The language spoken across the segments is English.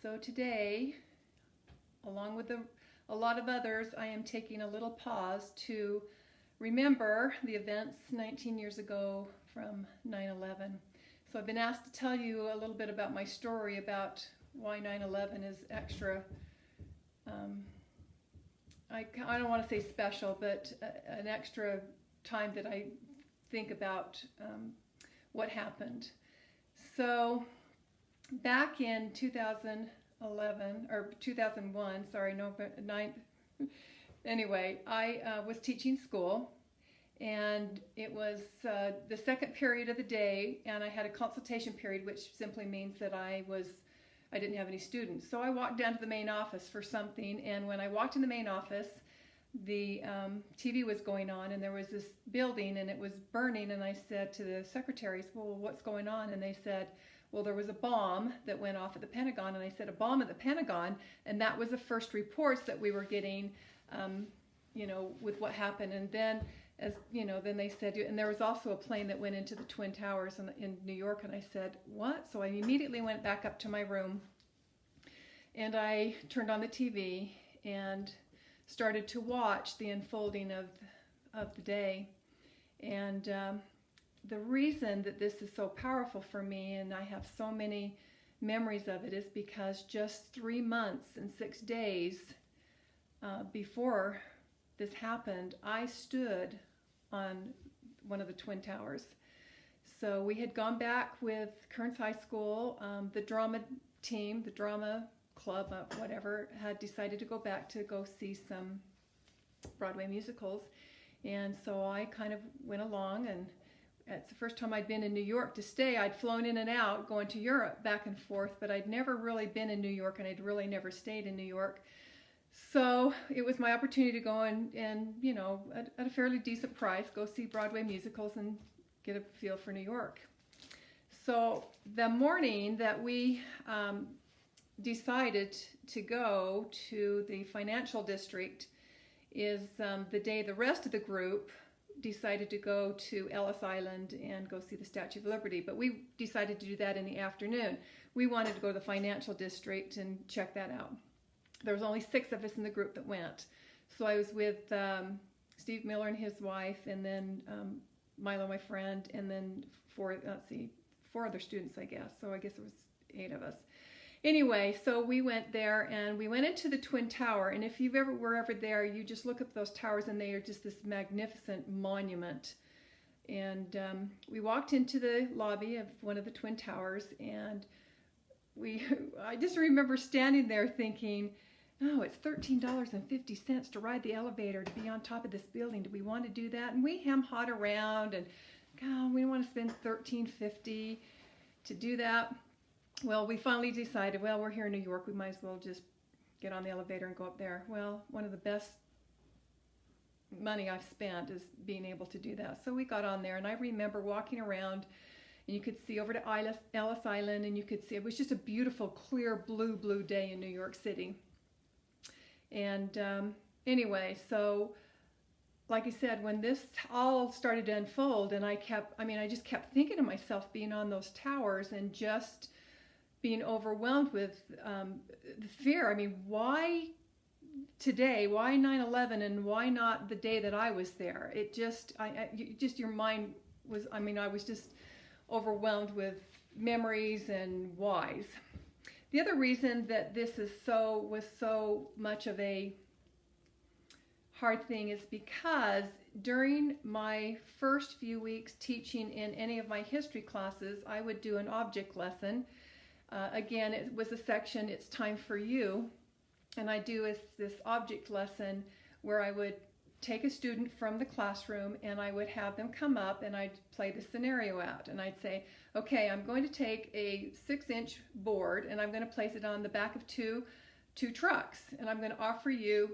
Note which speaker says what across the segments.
Speaker 1: So today, along with a lot of others, I am taking a little pause to remember the events 19 years ago from 9/11. So I've been asked to tell you a little bit about my story about why 9/11 is extra, um, I don't want to say special, but an extra time that I think about what happened. So back in 2011 or 2001, sorry, no, 9. Anyway, I was teaching school, and it was the second period of the day, and I had a consultation period, which simply means that I didn't have any students. So I walked down to the main office for something, and when I walked in the main office, the TV was going on, and there was this building, and it was burning, and I said to the secretaries, well, what's going on? And they said, well, there was a bomb that went off at the Pentagon. And I said, a bomb at the Pentagon? And that was the first reports that we were getting, with what happened. And then, then they said, and there was also a plane that went into the Twin Towers in New York. And I said, what? So I immediately went back up to my room, and I turned on the TV and started to watch the unfolding of the day. And the reason that this is so powerful for me, and I have so many memories of it, is because just 3 months and 6 days before this happened, I stood on one of the Twin Towers. So we had gone back with Kearns High School, the drama team, the drama club, whatever, had decided to go back to go see some Broadway musicals. And so I kind of went along, and it's the first time I'd been in New York to stay. I'd flown in and out, going to Europe back and forth, but I'd never really been in New York, and I'd really never stayed in New York. So it was my opportunity to go and at a fairly decent price, go see Broadway musicals and get a feel for New York. So the morning that we decided to go to the financial district is the day the rest of the group decided to go to Ellis Island and go see the Statue of Liberty. But we decided to do that in the afternoon. We wanted to go to the financial district and check that out. There was only 6 of us in the group that went. So I was with Steve Miller and his wife, and then Milo, my friend, and then 4 other students, I guess. So I guess it was 8 of us. Anyway, so we went there, and we went into the Twin Tower, and if you were ever there, you just look at those towers, and they are just this magnificent monument. And we walked into the lobby of one of the Twin Towers, and I just remember standing there thinking, oh, it's $13.50 to ride the elevator to be on top of this building. Do we want to do that? And we hem-hawed around, and God, we don't want to spend $13.50 to do that. Well, we finally decided, well, we're here in New York, we might as well just get on the elevator and go up there. Well, one of the best money I've spent is being able to do that. So we got on there, and I remember walking around, and you could see over to Ellis Island, and you could see, it was just a beautiful, clear, blue day in New York City. And anyway, so like I said, when this all started to unfold, and I just kept thinking to myself, being on those towers and just being overwhelmed with the fear. I mean, why today? Why 9/11, and why not the day that I was there? It just, your mind was, I was just overwhelmed with memories and whys. The other reason that this was so much of a hard thing is because during my first few weeks teaching in any of my history classes, I would do an object lesson. Again, it was a section, It's Time for You, and I do this object lesson where I would take a student from the classroom, and I would have them come up, and I'd play the scenario out, and I'd say, okay, I'm going to take a 6-inch board, and I'm going to place it on the back of two trucks, and I'm going to offer you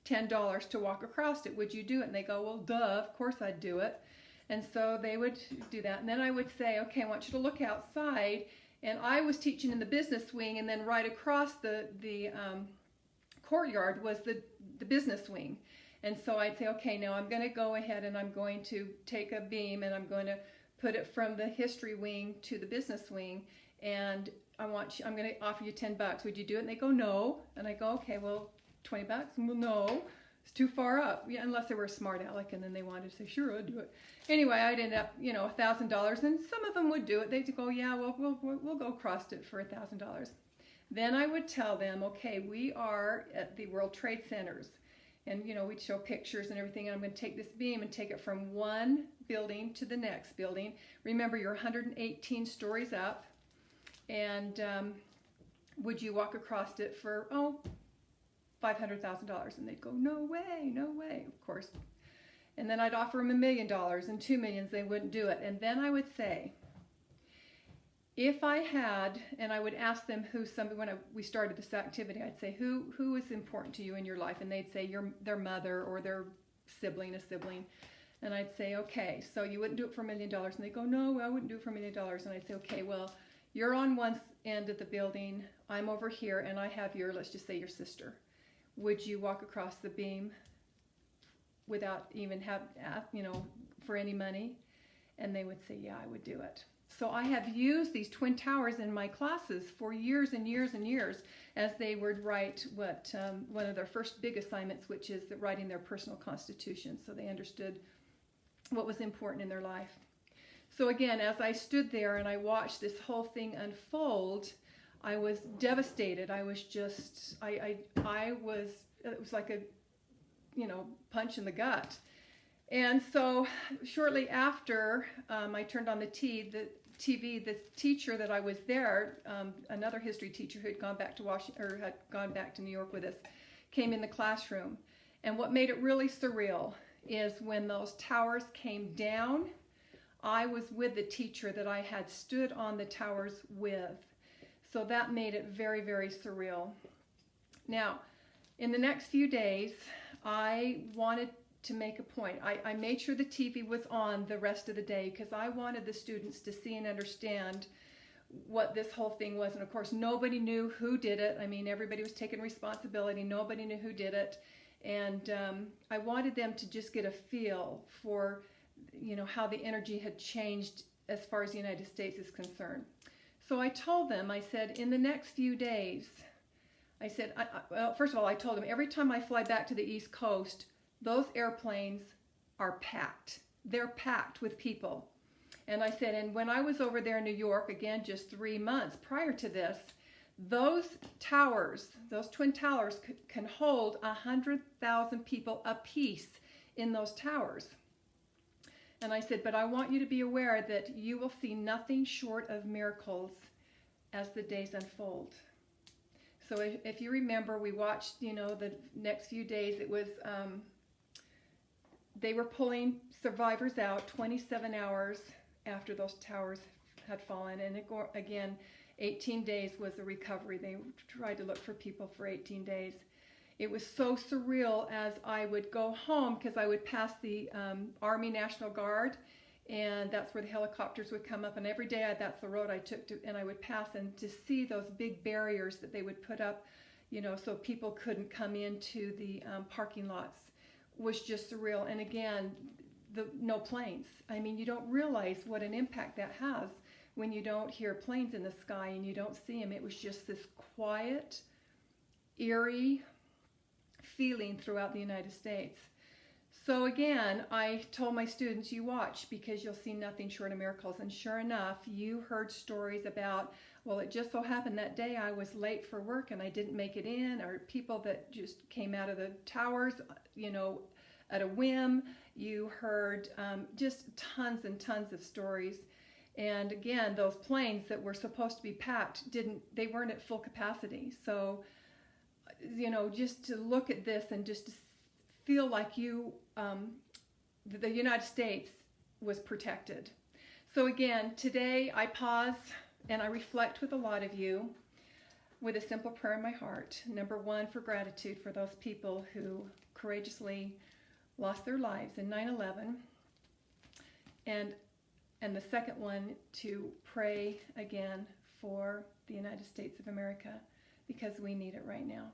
Speaker 1: $10 to walk across it. Would you do it? And they go, well, duh, of course I'd do it. And so they would do that, and then I would say, okay, I want you to look outside. And I was teaching in the business wing, and then right across the courtyard was the business wing. And so I'd say, okay, now I'm going to go ahead, and I'm going to take a beam, and I'm going to put it from the history wing to the business wing. And I'm going to offer you $10. Would you do it? And they go, no. And I go, okay, well, $20? And well, no, it's too far up. Yeah, unless they were a smart aleck and then they wanted to say, sure, I'll do it. Anyway, I'd end up, $1,000, and some of them would do it. They'd go, yeah, well, we'll go across it for $1,000. Then I would tell them, okay, we are at the World Trade Centers. And, we'd show pictures and everything. And I'm going to take this beam and take it from one building to the next building. Remember, you're 118 stories up. And would you walk across it for, $500,000? And they'd go, no way, of course. And then I'd offer them $1 million and $2 million. They wouldn't do it. And then I would say, if I had, and I would ask them when we started this activity, I'd say, who is important to you in your life? And they'd say their mother or their sibling. And I'd say, okay, so you wouldn't do it for $1 million. And they go, no, I wouldn't do it for $1 million. And I'd say, okay, well, you're on one end of the building, I'm over here, and I have let's just say your sister. Would you walk across the beam without even for any money? And they would say, yeah, I would do it. So I have used these twin towers in my classes for years and years and years as they would write one of their first big assignments, which is writing their personal constitution. So they understood what was important in their life. So again, as I stood there and I watched this whole thing unfold, I was devastated. I was just, it was like a, punch in the gut. And so shortly after I turned on the TV, the teacher that I was there, another history teacher who had gone back to had gone back to New York with us, came in the classroom. And what made it really surreal is when those towers came down, I was with the teacher that I had stood on the towers with. So that made it very, very surreal. Now, in the next few days, I wanted to make a point. I made sure the TV was on the rest of the day because I wanted the students to see and understand what this whole thing was. And of course, nobody knew who did it. I mean, everybody was taking responsibility. Nobody knew who did it. And I wanted them to just get a feel for, how the energy had changed as far as the United States is concerned. So I told them, I said, in the next few days, I said, well, first of all, I told them every time I fly back to the East Coast, those airplanes are packed. They're packed with people. And I said, and when I was over there in New York, again, just 3 months prior to this, those towers, those twin towers can hold 100,000 people apiece in those towers. And I said, but I want you to be aware that you will see nothing short of miracles as the days unfold. So if you remember, we watched, the next few days, it was, they were pulling survivors out 27 hours after those towers had fallen. And again, 18 days was the recovery. They tried to look for people for 18 days. It was so surreal as I would go home because I would pass the Army National Guard, and that's where the helicopters would come up. And every day that's the road I took and I would pass, and to see those big barriers that they would put up, so people couldn't come into the parking lots was just surreal. And again, no planes. I mean, you don't realize what an impact that has when you don't hear planes in the sky and you don't see them. It was just this quiet, eerie feeling throughout the United States. So again, I told my students, you watch because you'll see nothing short of miracles. And sure enough, you heard stories about, well, it just so happened that day I was late for work and I didn't make it in, or people that just came out of the towers, at a whim. You heard just tons and tons of stories. And again, those planes that were supposed to be packed they weren't at full capacity. So, just to look at this and just to feel like the United States was protected. So again, today I pause and I reflect with a lot of you with a simple prayer in my heart. Number one, for gratitude for those people who courageously lost their lives in 9/11. And the second one, to pray again for the United States of America because we need it right now.